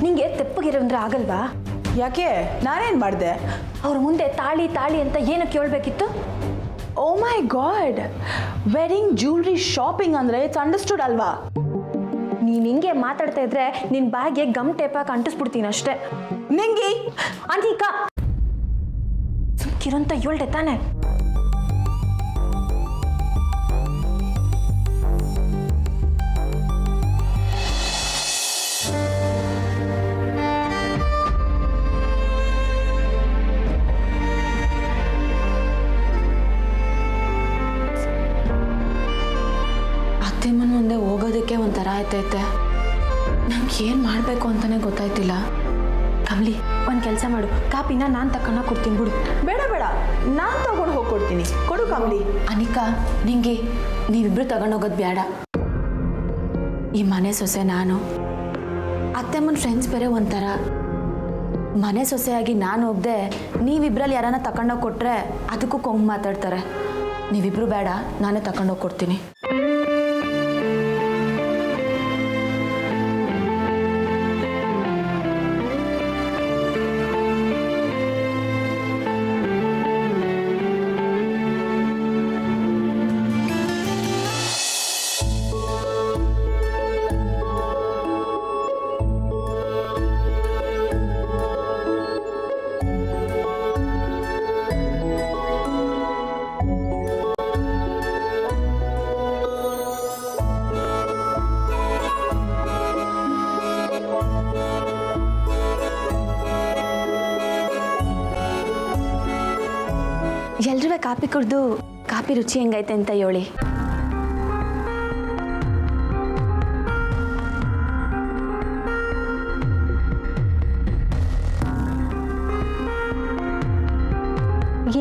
ನಿಂಗೆ ತೆಪ್ಪಗಿರೋ ಅಂದ್ರೆ ಆಗಲ್ವಾ? ಯಾಕೆ ನಾನೇನು ಮಾಡಿದೆ? ಅವ್ರ ಮುಂದೆ ತಾಳಿ ತಾಳಿ ಅಂತ ಏನು ಕೇಳಬೇಕಿತ್ತು? ಓ ಮೈ ಗಾಡ್, ವೆಡ್ಡಿಂಗ್ ಜ್ಯುವೆಲ್ರಿ ಶಾಪಿಂಗ್ ಅಂದರೆ ಇಟ್ಸ್ ಅಂಡರ್ಸ್ಟುಡ್ ಅಲ್ವಾ? ನೀನು ಹಿಂಗೆ ಮಾತಾಡ್ತಾ ಇದ್ರೆ ನಿನ್ನ ಬಾಯಿಗೆ ಗಮ್ ಟೇಪಾಗಿ ಅಂಟಿಸ್ಬಿಡ್ತೀನಿ ಅಷ್ಟೇ. ನಿಂಗೆ ಅಂತೀಕ ಸುಮ್ಕಿರಂತ ಹೇಳ್ದೆ ತಾನೆ. ಅತ್ತೆಮ್ಮನ ಮುಂದೆ ಹೋಗೋದಕ್ಕೆ ಒಂಥರ ಆಯ್ತೈತೆ. ನಂಗೆ ಏನು ಮಾಡಬೇಕು ಅಂತಲೇ ಗೊತ್ತಾಯ್ತಿಲ್ಲ. ಕಮಲಿ, ಒಂದು ಕೆಲಸ ಮಾಡು, ಕಾಪಿನ ನಾನು ತಗೊಂಡು ಕೊಡ್ತೀನಿ ಬಿಡು. ಬೇಡ ಬೇಡ, ನಾನು ತಗೊಂಡು ಹೋಗ್ಕೊಡ್ತೀನಿ. ಕೊಡು ಕಮಲಿ. ಅನಿಕಾ, ನಿಂಗೆ ನೀವಿಬ್ರು ತಗೊಂಡೋಗೋದು ಬೇಡ. ಈ ಮನೆ ಸೊಸೆ ನಾನು, ಅತ್ತೆಮ್ಮನ ಫ್ರೆಂಡ್ಸ್ ಬೇರೆ ಒಂಥರ. ಮನೆ ಸೊಸೆಯಾಗಿ ನಾನು ಹೋಗದೆ ನೀವಿಬ್ರಲ್ಲಿ ಯಾರನ್ನ ತಗೊಂಡೋಗಿ ಕೊಟ್ರೆ ಅದಕ್ಕೂ ಕೊಂಗ್ ಮಾತಾಡ್ತಾರೆ. ನೀವಿಬ್ರು ಬೇಡ, ನಾನೇ ತಗೊಂಡೋಗಿ ಕೊಡ್ತೀನಿ. ಎಲ್ರೂ ಕಾಪಿ ಕುಡ್ದು ಕಾಪಿ ರುಚಿ ಹೆಂಗೈತೆ ಅಂತ ಹೇಳಿ.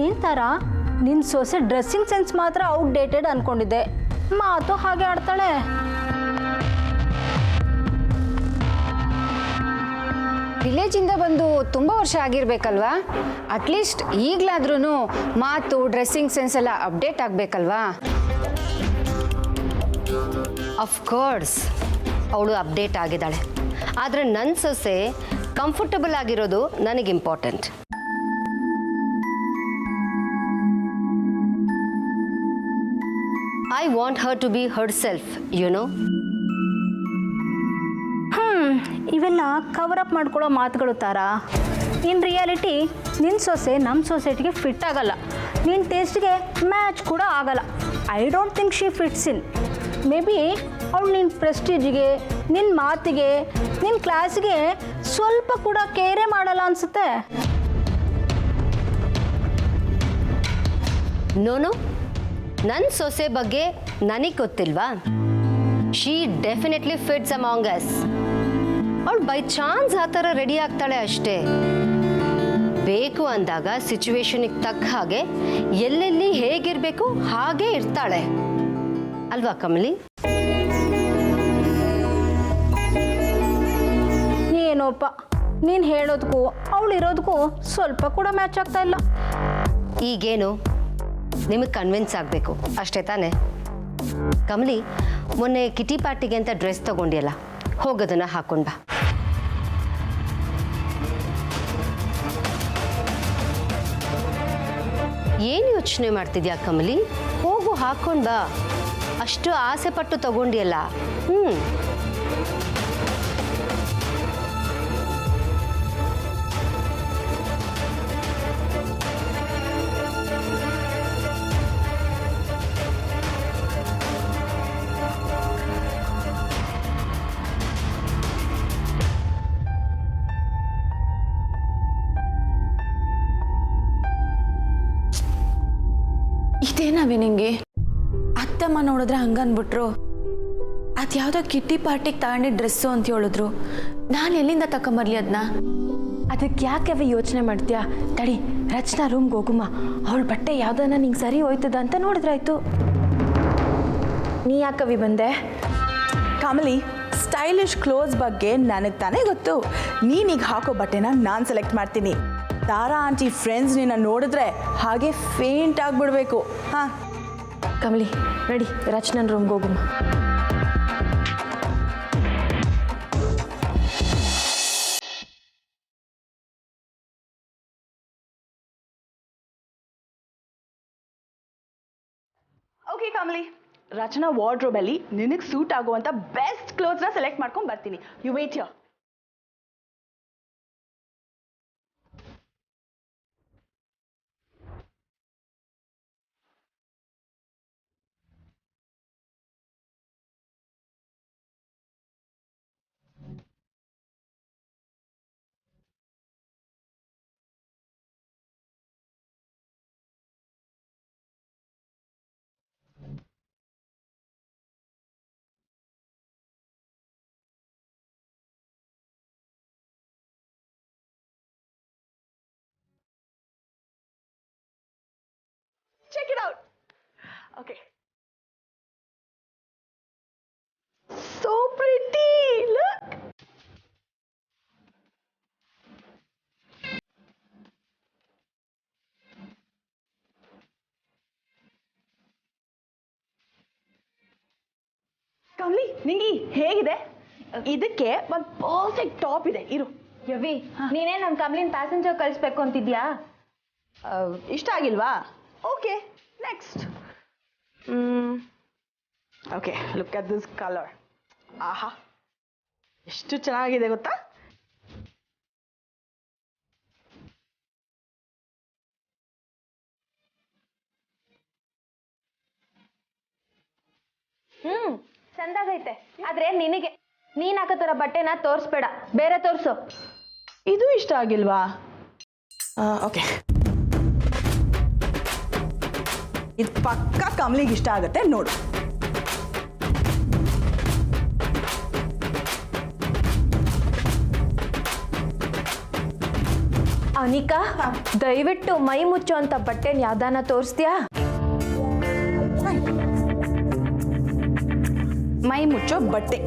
ಏನ್ ಥರ ನಿನ್ನ ಸೊಸೆ ಡ್ರೆಸ್ಸಿಂಗ್ ಸೆನ್ಸ್ ಮಾತ್ರ ಔಟ್ಡೇಟೆಡ್ ಅಂದ್ಕೊಂಡಿದ್ದೆ, ಮಾತು ಹಾಗೆ ಆಡ್ತಾಳೆ. ವಿಲೇಜಿಂದ ಬಂದು ತುಂಬ ವರ್ಷ ಆಗಿರ್ಬೇಕಲ್ವಾ? ಅಟ್ಲೀಸ್ಟ್ ಈಗಲಾದ್ರೂ ಮಾತು ಡ್ರೆಸ್ಸಿಂಗ್ ಸೆನ್ಸ್ ಎಲ್ಲ ಅಪ್ಡೇಟ್ ಆಗಬೇಕಲ್ವಾ? ಅಫ್ಕೋರ್ಸ್ ಅವಳು ಅಪ್ಡೇಟ್ ಆಗಿದ್ದಾಳೆ, ಆದರೆ ನನ್ನ ಸೊಸೆ ಕಂಫರ್ಟಬಲ್ ಆಗಿರೋದು ನನಗೆ important. I want her to be her self, you know. ಇವೆಲ್ಲ ಕವರಪ್ ಮಾಡ್ಕೊಳ್ಳೋ ಮಾತುಗಳು ಥರ. ಇನ್ ರಿಯಾಲಿಟಿ ನಿನ್ನ ಸೊಸೆ ನಮ್ಮ ಸೊಸೈಟಿಗೆ ಫಿಟ್ ಆಗಲ್ಲ, ನಿನ್ನ ಟೇಸ್ಟ್ಗೆ ಮ್ಯಾಚ್ ಕೂಡ ಆಗಲ್ಲ. I don't think she fits in. May be ಅವಳು ನಿನ್ನ ಪ್ರೆಸ್ಟೀಜಿಗೆ, ನಿನ್ನ ಮಾತಿಗೆ, ನಿನ್ನ ಕ್ಲಾಸಿಗೆ ಸ್ವಲ್ಪ ಕೂಡ ಕೇರೇ ಮಾಡಲ್ಲ ಅನಿಸುತ್ತೆ. ನೋನು, ನನ್ನ ಸೊಸೆ ಬಗ್ಗೆ ನನಗೆ ಗೊತ್ತಿಲ್ವಾ? She definitely fits among us. ಅವಳು ಬೈ ಚಾನ್ಸ್ ಆ ಥರ ರೆಡಿ ಆಗ್ತಾಳೆ ಅಷ್ಟೇ. ಬೇಕು ಅಂದಾಗ ಸಿಚುವೇಶನಿಗೆ ತಕ್ಕ ಹಾಗೆ ಎಲ್ಲೆಲ್ಲಿ ಹೇಗಿರಬೇಕು ಹಾಗೇ ಇರ್ತಾಳೆ ಅಲ್ವಾ ಕಮಲಿ? ಏನೋಪ್ಪ, ನೀನು ಹೇಳೋದಕ್ಕೂ ಅವಳು ಇರೋದಕ್ಕೂ ಸ್ವಲ್ಪ ಕೂಡ ಮ್ಯಾಚ್ ಆಗ್ತಾ ಇಲ್ಲ. ಈಗೇನು ನಿಮಗೆ ಕನ್ವಿನ್ಸ್ ಆಗಬೇಕು ಅಷ್ಟೇ ತಾನೆ? ಕಮಲಿ, ಮೊನ್ನೆ ಕಿಟಿ ಪಾರ್ಟಿಗೆ ಅಂತ ಡ್ರೆಸ್ ತಗೊಂಡಿಯಲ್ಲ, ಹೋಗೋದನ್ನ ಹಾಕೊಂಡ್ ಬಾ. ಏನು ಯೋಚನೆ ಮಾಡ್ತಿದ್ಯಾ ಕಮಲಿ? ಹೋಗು ಹಾಕೊಂಡ್ ಬಾ. ಅಷ್ಟು ಆಸೆ ಪಟ್ಟು ತಗೊಂಡಿಯಲ್ಲ. ಇದೇನವಿ ನಿಂಗೆ? ಅತ್ತಮ್ಮ ನೋಡಿದ್ರೆ ಹಂಗನ್ಬಿಟ್ರು. ಅದು ಯಾವುದೋ ಕಿಟ್ಟಿ ಪಾರ್ಟಿಗೆ ತಗೊಂಡಿದ್ದ ಡ್ರೆಸ್ಸು ಅಂತ ಹೇಳಿದ್ರು. ನಾನು ಎಲ್ಲಿಂದ ತಗೊಂಬರ್ಲಿ ಅದನ್ನ? ಅದಕ್ಕೆ ಯಾಕೆ ಯೋಚನೆ ಮಾಡ್ತೀಯಾ? ತಡಿ, ರಚನಾ ರೂಮ್ಗೆ ಹೋಗುಮ್ಮ. ಅವಳ ಬಟ್ಟೆ ಯಾವ್ದನ್ನ ನಿಂಗೆ ಸರಿ ಹೋಯ್ತದ ಅಂತ ನೋಡಿದ್ರಾಯ್ತು. ನೀ ಯಾಕವಿ ಬಂದೆ? ಕಮಲಿ, ಸ್ಟೈಲಿಶ್ ಕ್ಲೋತ್ಸ್ ಬಗ್ಗೆ ನನಗೆ ತಾನೇ ಗೊತ್ತು. ನೀನೀಗ ಹಾಕೋ ಬಟ್ಟೆನ ನಾನು ಸೆಲೆಕ್ಟ್ ಮಾಡ್ತೀನಿ. ತಾರಾ ಆಂಟಿ ಫ್ರೆಂಡ್ಸ್ ನಿನ್ನ ನೋಡಿದ್ರೆ ಹಾಗೆ ಫೇಂಟ್ ಆಗಿಬಿಡ್ಬೇಕು. ಹಾಂ ಕಮಲಿ, ನಡಿ ರಚನನ್ ರೂಮ್ಗೆ ಹೋಗುಮ್ಮ. ಓಕೆ ಕಮಲಿ, ರಚನಾ ವಾರ್ಡ್ರೋಬಲ್ಲಿ ನಿನಗೆ ಸೂಟ್ ಆಗುವಂಥ ಬೆಸ್ಟ್ ಕ್ಲೋತ್ಸ್ನ ಸೆಲೆಕ್ಟ್ ಮಾಡ್ಕೊಂಡು ಬರ್ತೀನಿ. You wait here. Check it out. Okay. So pretty. Look. Kamali, ನಿಂಗೆ ಹೇಗಿದೆ? ಇದಕ್ಕೆ ಒಂದು ಪರ್ಫೆಕ್ಟ್ ಟಾಪ್ ಇದೆ. ಇರು. ಯವಿ, ನೀನೇ ನಮ್ಮ ಕಮಲಿನ ಪ್ಯಾಸೆಂಜರ್ ಕಳಿಸ್ಬೇಕು ಅಂತಿದ್ಯಾ? ಇಷ್ಟ ಆಗಿಲ್ವಾ? Okay, next. Okay, look at this colour. ಆಹಾ, ಎಷ್ಟು ಚೆನ್ನಾಗಿದೆ ಗೊತ್ತಾ? ಚಂದಾಗೈತೆ. ಆದ್ರೆ ನಿನಗೆ ನೀನ್ ಹಾಕೋ ಥರ ಬಟ್ಟೆನ ತೋರಿಸ್ಬೇಡ, ಬೇರೆ ತೋರಿಸು. ಇದು ಇಷ್ಟ ಆಗಿಲ್ವಾ? ಓಕೆ, ಇದು ಪಕ್ಕ ಕಮಲಿಗೆ ಇಷ್ಟ ಆಗುತ್ತೆ ನೋಡು. ಅನಿಕಾ, ದಯವಿಟ್ಟು ಮೈ ಮುಚ್ಚೋ ಅಂತ ಬಟ್ಟೆನ ಯಾವ್ದಾನ ತೋರಿಸ್ತೀಯಾ? ಮೈ ಮುಚ್ಚೋ ಬಟ್ಟೆ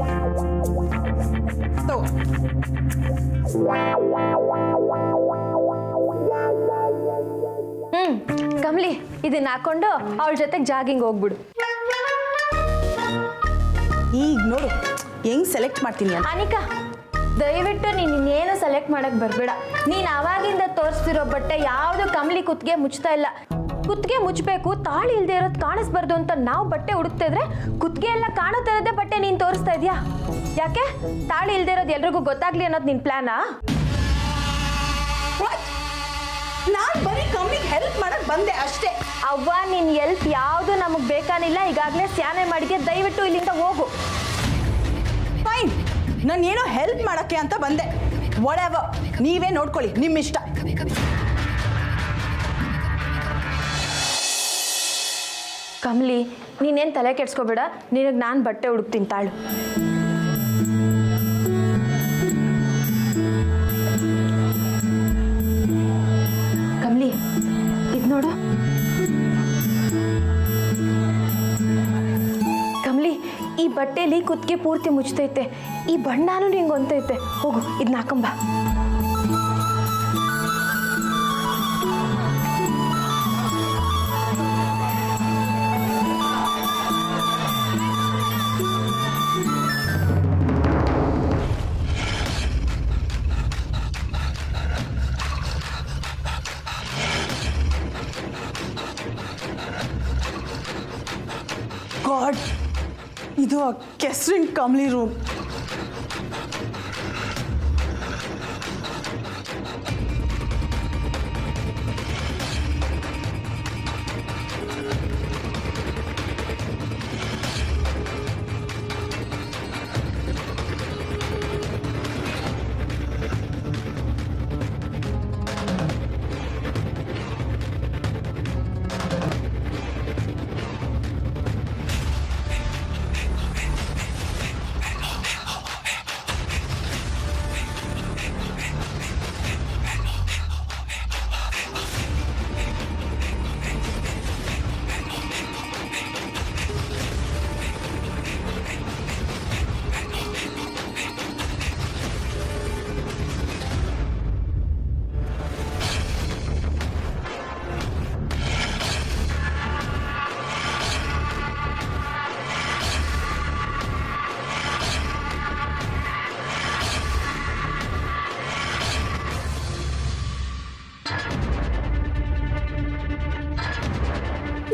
ತೋ. ಕಮಲಿ, ಇದನ್ನ ಹಾಕೊಂಡು ಅವಳ ಜೊತೆಗೆ ಜಾಗಿಂಗ್ ಹೋಗ್ಬಿಡು. ಈಗ ನೋಡು ಹೆಂಗ್ ಸೆಲೆಕ್ಟ್ ಮಾಡ್ತೀನಿ ಅಂತ. ಅನಿಕಾ, ದಯವಿಟ್ಟು ನೀನು ಇನ್ನೇನು ಸೆಲೆಕ್ಟ್ ಮಾಡಕ್ ಬರಬೇಡ. ನೀನು ಆವಾಗಿಂದ ತೋರಿಸ್ತಿರೋ ಬಟ್ಟೆ ಯಾವುದು ಕಮಲಿ ಕುತ್ತಿಗೆ ಮುಚ್ತಾ ಇಲ್ಲ. ಕುತ್ತಿಗೆ ಮುಚ್ಚಬೇಕು, ತಾಳಿ ಇಲ್ಲದೆ ಇರೋದು ಕಾಣಿಸ್ಬಾರ್ದು ಅಂತ ನಾವು ಬಟ್ಟೆ ಹುಡುಕ್ತಾ ಇದ್ರೆ ಕುತ್ತಿಗೆ ಎಲ್ಲ ಕಾಣೋ ಥರದ್ದೇ ಬಟ್ಟೆ ನೀನು ತೋರಿಸ್ತಾ ಇದೆಯಾ? ಯಾಕೆ? ತಾಳಿ ಇಲ್ಲದೆ ಇರೋದು ಎಲ್ರಿಗೂ ಗೊತ್ತಾಗ್ಲಿ ಅನ್ನೋದು ನಿನ್ನ ಪ್ಲಾನಾ? ನಾನು ಬರೀ ಕಮಲಿಗೆ ಹೆಲ್ಪ್ ಮಾಡಕ್ ಬಂದೆ ಅಷ್ಟೇ. ಅವ್ವ, ನಿನ್ನ ಹೆಲ್ಪ್ ಯಾವುದು ನಮಗೆ ಬೇಕಾನಿಲ್ಲ. ಈಗಾಗಲೇ ಸ್ಯಾನೆ ಮಾಡಿದ್ಯಾ, ದಯವಿಟ್ಟು ಇಲ್ಲಿಂದ ಹೋಗು. ಫೈನ್, ನಾನು ಏನೋ ಹೆಲ್ಪ್ ಮಾಡೋಕ್ಕೆ ಅಂತ ಬಂದೆ. ವಾಟ್ಎವರ್, ನೀವೇ ನೋಡ್ಕೊಳ್ಳಿ, ನಿಮ್ಮ ಇಷ್ಟ. ಕಮಲಿ, ನೀನೇನು ತಲೆ ಕೆಡ್ಸ್ಕೊಬೇಡ. ನಿನಗೆ ನಾನು ಬಟ್ಟೆ ಹುಡುಕ್ತೀನಿ ತಾಳು. ಕಮಲಿ, ಇದು ನೋಡು. ಕಮಲಿ, ಈ ಬಟ್ಟೆಲಿ ಕುತ್ತಿಗೆ ಪೂರ್ತಿ ಮುಚ್ತೈತೆ. ಈ ಬಣ್ಣನೂ ನಿಂಗೆ ಹೊಂತೈತೆ. ಹೋಗು, ಇದನ್ನ ಹಾಕೊಂಬ. ಗಾಡ್, ಇದು ಆ ಕೆಸ್ರಿನ್ ಕಮಲಿ ರೂಮ್.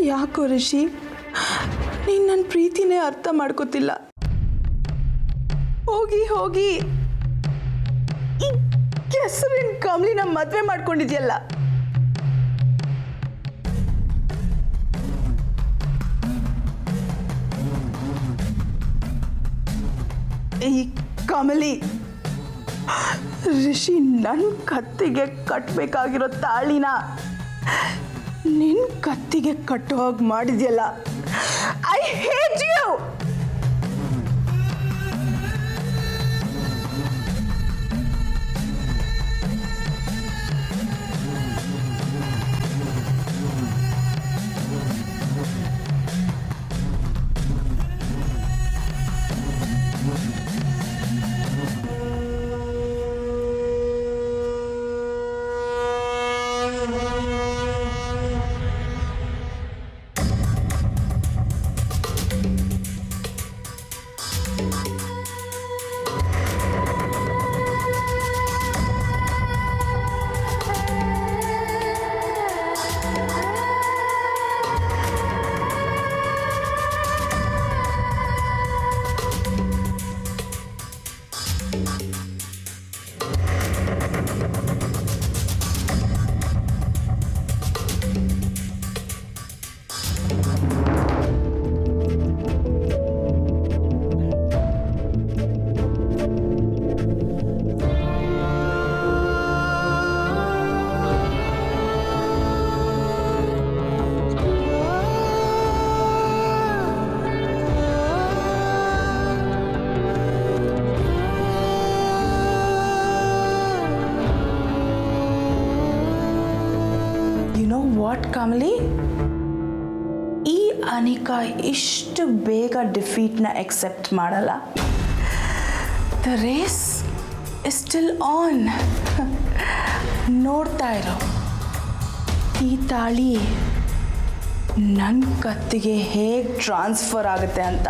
ಯಾಕೋ ರಿಷಿ ನೀನು ನನ್ನ ಪ್ರೀತಿನೇ ಅರ್ಥ ಮಾಡ್ಕೋತಿಲ್ಲ. ಹೋಗಿ ಹೋಗಿ ಈ ಕೆಸರಿನ ಕಮಲಿನ ಮದುವೆ ಮಾಡ್ಕೊಂಡಿದ್ಯಲ್ಲ. ಈ ಕಮಲಿ ರಿಷಿ ನನ್ನ ಕತ್ತಿಗೆ ಕಟ್ಟಬೇಕಾಗಿರೋ ತಾಳಿನ ನಿನ್ನ ಕತ್ತಿಗೆ ಕಟ್ಟೋ ಹಾಗೆ ಮಾಡಿದ್ಯಲ್ಲ. I hate you. What Kamali, ಈ ಅನಿಕಾ ಇಷ್ಟು ಬೇಗ ಡಿಫೀಟ್ನ ಎಕ್ಸೆಪ್ಟ್ ಮಾಡಲ್ಲ. The race is still on. ನೋಡ್ತಾ ಇರೋ, ಈ ತಾಳಿ ನನ್ನ ಕತ್ತಿಗೆ ಹೇಗೆ ಟ್ರಾನ್ಸ್ಫರ್ ಆಗುತ್ತೆ ಅಂತ.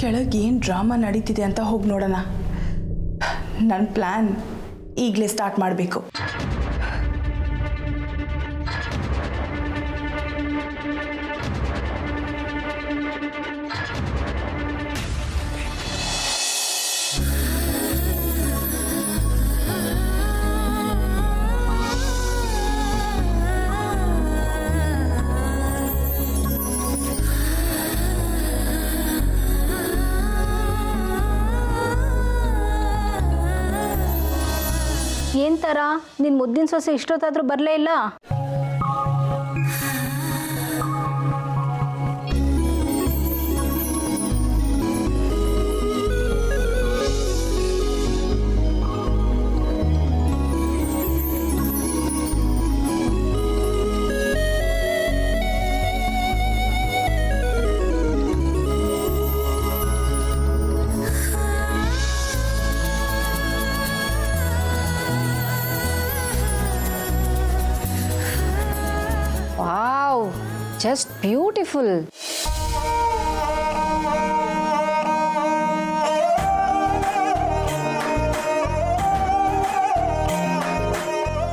ಕೆಳಗೆ ಏನು ಡ್ರಾಮಾ ನಡೀತಿದೆ ಅಂತ ಹೋಗಿ ನೋಡೋಣ. ನನ್ನ ಪ್ಲ್ಯಾನ್ ಈಗಲೇ ಸ್ಟಾರ್ಟ್ ಮಾಡಬೇಕು. ಏನು ಥರ ನಿನ್ನ ಮುದ್ದಿನ ಸೊಸೆ ಇಷ್ಟೊತ್ತಾದರೂ ಬರಲೇ ಇಲ್ಲ? Wow, just beautiful.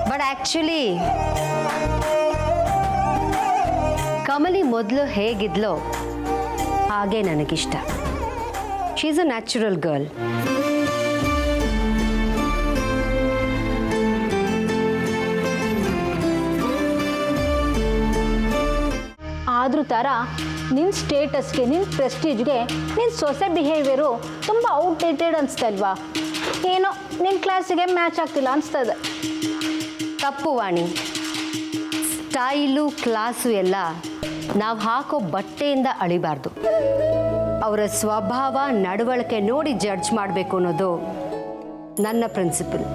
But actually Kamali ಮೊದಲು ಹೇಗಿದ್ಲೋ ಹಾಗೆ ನನಗಿಷ್ಟ. She is a natural girl. ಆದರೂ ಥರ ನಿನ್ನ ಸ್ಟೇಟಸ್ಗೆ, ನಿನ್ನ ಪ್ರೆಸ್ಟೀಜ್ಗೆ ನಿನ್ನ ಸೊಸೆ ಬಿಹೇವಿಯರು ತುಂಬ ಔಟ್ಡೇಟೆಡ್ ಅನಿಸ್ತಾ ಇಲ್ವಾ? ಏನೋ ನಿನ್ನ ಕ್ಲಾಸಿಗೆ ಮ್ಯಾಚ್ ಆಗ್ತಿಲ್ಲ ಅನಿಸ್ತದೆ. ತಪ್ಪು ವಾಣಿ. ಸ್ಟೈಲು ಕ್ಲಾಸು ಎಲ್ಲ ನಾವು ಹಾಕೋ ಬಟ್ಟೆಯಿಂದ ಅಳಿಬಾರ್ದು. ಅವರ ಸ್ವಭಾವ ನಡವಳಿಕೆ ನೋಡಿ ಜಡ್ಜ್ ಮಾಡಬೇಕು ಅನ್ನೋದು ನನ್ನ ಪ್ರಿನ್ಸಿಪಲ್.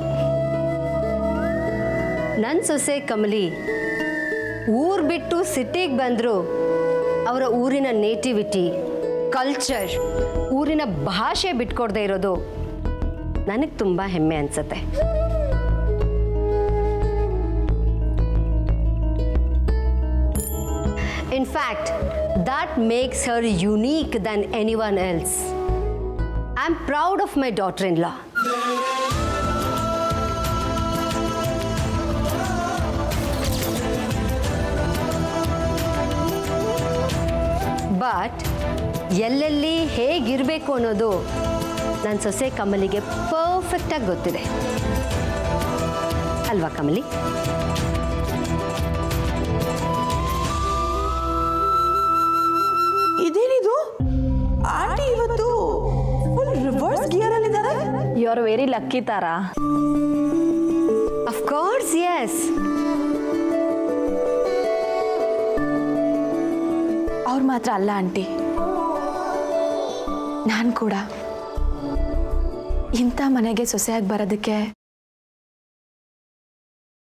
ನನ್ನ ಸೊಸೆ ಕಮಲಿ ಊರು ಬಿಟ್ಟು ಸಿಟಿಗೆ ಬಂದರೂ ಅವರ ಊರಿನ ನೇಟಿವಿಟಿ, ಕಲ್ಚರ್, ಊರಿನ ಭಾಷೆ ಬಿಟ್ಕೊಡದೆ ಇರೋದು ನನಗೆ ತುಂಬ ಹೆಮ್ಮೆ ಅನಿಸುತ್ತೆ. In fact, that makes her unique than anyone else. I'm proud of my daughter-in-law. But ಎಲ್ಲೆಲ್ಲಿ ಹೇಗಿರಬೇಕು ಅನ್ನೋದು ನನ್ನ ಸೊಸೆ ಕಮಲಿಗೆ ಪರ್ಫೆಕ್ಟಾಗಿ ಗೊತ್ತಿದೆ ಅಲ್ವಾ ಕಮಲಿ? ಇದೇನಿದು ಆಂಟಿ ಇವತ್ತು ಫುಲ್ ರಿವರ್ಸ್ ಗಿಯರ್ ಅಲ್ಲಿ ಇದ್ದಾರೆ. You are very lucky Tara. Of course, yes. ಅವ್ರು ಮಾತ್ರ ಅಲ್ಲ ಆಂಟಿ, ನಾನು ಕೂಡ ಇಂಥ ಮನೆಗೆ ಸೊಸೆಯಾಗಿ ಬರೋದಕ್ಕೆ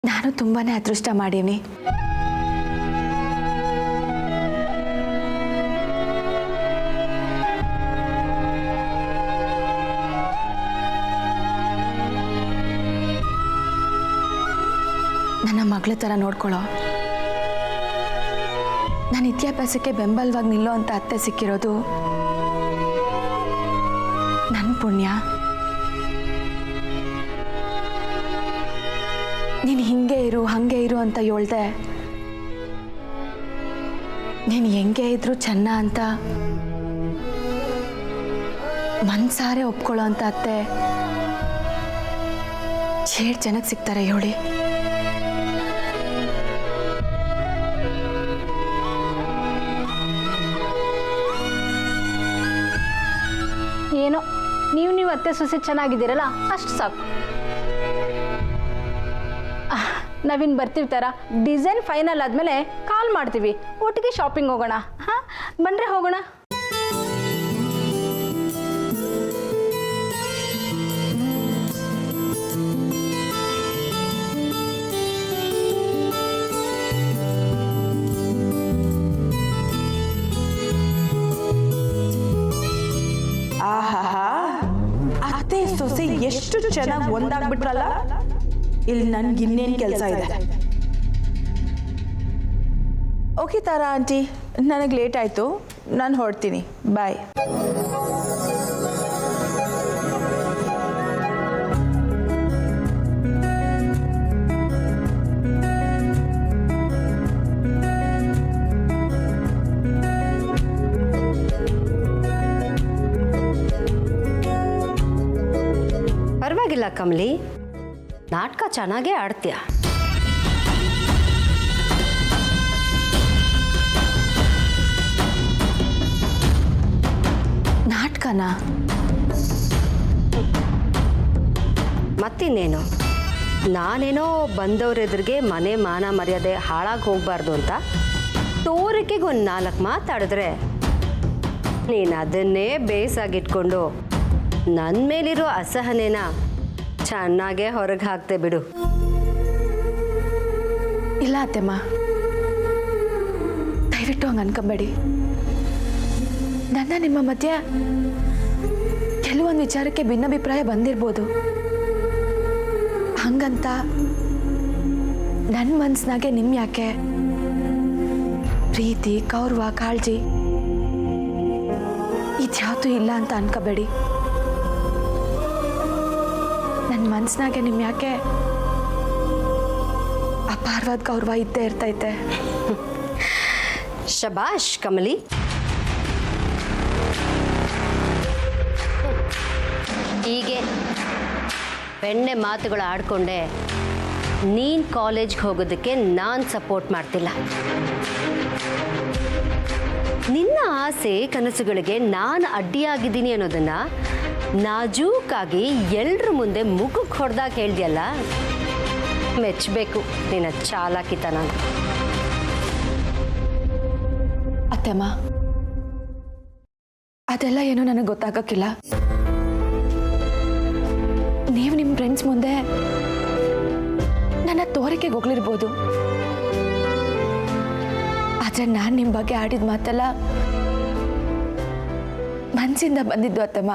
ನಾನು ತುಂಬಾನೇ ಅದೃಷ್ಟ ಮಾಡೀನಿ. ನನ್ನ ಮಗಳ ಥರ ನೋಡ್ಕೊಳ್ಳೋ, ನನ್ನ ವಿದ್ಯಾಭ್ಯಾಸಕ್ಕೆ ಬೆಂಬಲವಾಗಿ ನಿಲ್ಲೋ ಅಂತ ಅತ್ತೆ ಸಿಕ್ಕಿರೋದು ನನ್ನ ಪುಣ್ಯ. ನೀನು ಹಿಂಗೆ ಇರು ಹಂಗೆ ಇರು ಅಂತ ಹೇಳ್ದೆ, ನೀನು ಹೆಂಗೆ ಇದ್ರು ಚೆನ್ನ ಅಂತ ಮನ್ಸಾರೆ ಒಪ್ಕೊಳ್ಳೋ ಅಂತ ಅತ್ತೆ ಏಳು ಜನಕ್ಕೆ ಸಿಗ್ತಾರೆ ಹೇಳಿ. ಏನೋ ನೀವು ಅತ್ತೆ ಸೊಸೆ ಚೆನ್ನಾಗಿದ್ದೀರಲ್ಲ ಅಷ್ಟು ಸಾಕು. ನಾವಿನ್ನು ಬರ್ತೀವಿ ತರ ಡಿಸೈನ್ ಫೈನಲ್ ಆದಮೇಲೆ ಕಾಲ್ ಮಾಡ್ತೀವಿ, ಒಟ್ಟಿಗೆ ಶಾಪಿಂಗ್ ಹೋಗೋಣ. ಹಾಂ ಬಂದರೆ ಹೋಗೋಣ. ಆಹಾ, ಅತ್ತೆ ಸೊಸೆ ಎಷ್ಟು ಚೆನ್ನಾಗಿ ಒಂದಾಗ್ಬಿಟ್ರಲ್ಲ. ಇಲ್ಲಿ ನನ್ಗೆ ಇನ್ನೇನು ಕೆಲಸ ಇದೆ. ಓಕೆ ತಾರಾ ಆಂಟಿ, ನನಗೆ ಲೇಟ್ ಆಯಿತು, ನಾನು ಹೊರಡ್ತೀನಿ. ಬಾಯ್. ಪರವಾಗಿಲ್ಲ ಕಮಲಿ, ನಾಟಕ ಚೆನ್ನಾಗೇ ಆಡ್ತೀಯ. ನಾಟಕನ ಮತ್ತಿನ್ನೇನು, ನಾನೇನೋ ಬಂದವ್ರೆದುರಿಗೆ ಮನೆ ಮಾನ ಮರ್ಯಾದೆ ಹಾಳಾಗಿ ಹೋಗ್ಬಾರ್ದು ಅಂತ ತೋರಿಕೆಗೆ ಒಂದು 4 ಮಾತಾಡಿದ್ರೆ ನೀನು ಅದನ್ನೇ ಬೇಸಾಗಿಟ್ಕೊಂಡು ನನ್ನ ಮೇಲಿರೋ ಅಸಹನೆನ ಚೆನ್ನಾಗೇ ಹೊರಗೆ ಹಾಕ್ತೆ ಬಿಡು. ಇಲ್ಲ ಅತ್ತೆಮ್ಮ, ದಯವಿಟ್ಟು ಹಂಗೆ ಅನ್ಕೊಂಬೇಡಿ. ನನ್ನ ನಿಮ್ಮ ಮಧ್ಯೆ ಕೆಲವೊಂದು ವಿಚಾರಕ್ಕೆ ಭಿನ್ನಾಭಿಪ್ರಾಯ ಬಂದಿರ್ಬೋದು. ಹಂಗಂತ ನನ್ನ ಮನಸ್ಸಿನಾಗೆ ನಿಮ್ಮ ಯಾಕೆ ಪ್ರೀತಿ ಗೌರವ ಕಾಳಜಿ ಇದ್ಯಾವುದೂ ಇಲ್ಲ ಅಂತ ಅನ್ಕೋಬೇಡಿ. ನನ್ನ ಮನಸ್ಸಿನಾಗೆ ನಿಮ್ಮ ಯಾಕೆ ಅಪಾರವಾದ ಗೌರವ ಇದ್ದೇ ಇರ್ತೈತೆ. ಶಬಾಷ್ ಕಮಲಿ. ಹೀಗೆ ಬೆಣ್ಣೆ ಮಾತುಗಳು ಆಡ್ಕೊಂಡೆ ನೀನು ಕಾಲೇಜ್ಗೆ ಹೋಗೋದಕ್ಕೆ ನಾನು ಸಪೋರ್ಟ್ ಮಾಡ್ತಿಲ್ಲ. ನಿನ್ನ ಆಸೆ ಕನಸುಗಳಿಗೆ ನಾನು ಅಡ್ಡಿಯಾಗಿದ್ದೀನಿ ಅನ್ನೋದನ್ನು ನಾಜೂಕಾಗಿ ಎಲ್ಲರ ಮುಂದೆ ಮುಖಕ್ಕೆ ಹೊಡೆದಾಗ ಹೇಳ್ದಿಯಲ್ಲ, ಮೆಚ್ಚಬೇಕು ನಿನ್ನ ಚಾಲಾಕಿತನ. ಅತ್ತೆಮ್ಮ, ಅದೆಲ್ಲ ಏನೂ ನನಗೆ ಗೊತ್ತಾಗಕ್ಕಿಲ್ಲ. ನೀವು ನಿಮ್ಮ ಫ್ರೆಂಡ್ಸ್ ಮುಂದೆ ನನ್ನ ತೋರಿಕೆಗೆ ಹೋಗ್ಲಿರ್ಬೋದು, ಆದರೆ ನಾನು ನಿಮ್ಮ ಬಗ್ಗೆ ಆಡಿದ ಮಾತೆಲ್ಲ ಮನಸ್ಸಿಂದ ಬಂದಿದ್ದು ಅತ್ತಮ್ಮ.